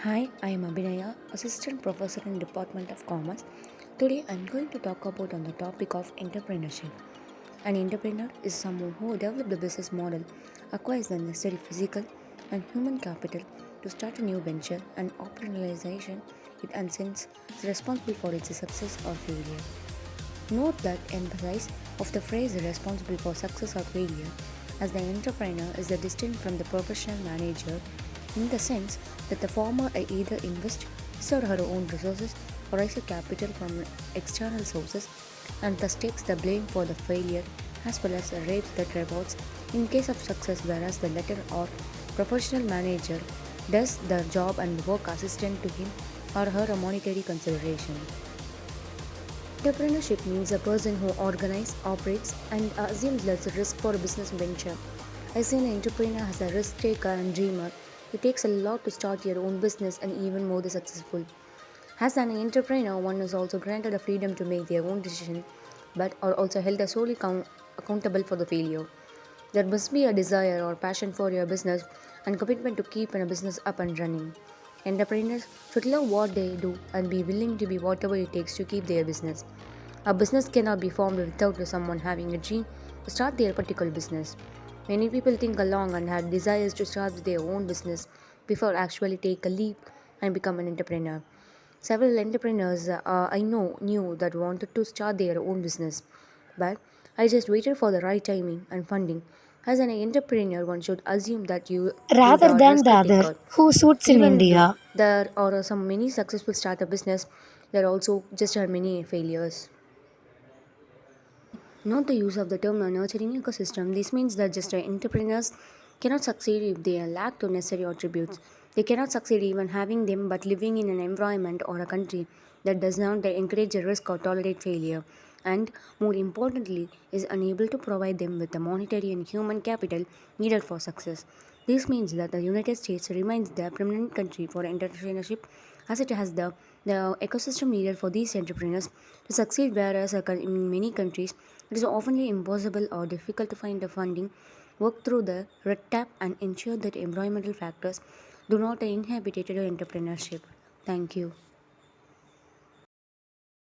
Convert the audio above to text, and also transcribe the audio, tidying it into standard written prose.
Hi, I am Abinayaa, Assistant Professor in Department of Commerce. Today I am going to talk about on the topic of entrepreneurship. An entrepreneur is someone who develops the business model, acquires the necessary physical and human capital to start a new venture and operationalization it and since is responsible for its success or failure. Note that emphasis of the phrase responsible for success or failure as the entrepreneur is distinct from the professional manager in the sense that the former either invests his or her own resources or raises capital from external sources and thus takes the blame for the failure as well as reaps the rewards in case of success, whereas the latter or professional manager does the job and work assistant to him or her a monetary consideration. Entrepreneurship means a person who organizes, operates, and assumes less risk for a business venture. I see an entrepreneur as a risk taker and dreamer. It takes a lot to start your own business and even more the successful. As an entrepreneur, one is also granted the freedom to make their own decision, but are also held solely accountable for the failure. There must be a desire or passion for your business and commitment to keep a business up and running. Entrepreneurs should love what they do and be willing to be whatever it takes to keep their business. A business cannot be formed without someone having a dream to start their particular business. Many people think along and have desires to start their own business before actually take a leap and become an entrepreneur. Several entrepreneurs I know knew that wanted to start their own business, but I just waited for the right timing and funding. As an entrepreneur, one should assume that you is rather a than risk the other taker. who suits in Even though India. there are some many successful startup business, there are also just are many failures. Not the use of the term nurturing ecosystem. This means that just entrepreneurs cannot succeed if they lack the necessary attributes. They cannot succeed even having them, but living in an environment or a country that does not encourage a risk or tolerate failure, and more importantly, is unable to provide them with the monetary and human capital needed for success. This means that the United States remains the preeminent country for entrepreneurship as it has the ecosystem needed for these entrepreneurs to succeed, whereas in many countries it is often impossible or difficult to find the funding, work through the red tape, and ensure that environmental factors do not inhibit entrepreneurship. Thank you.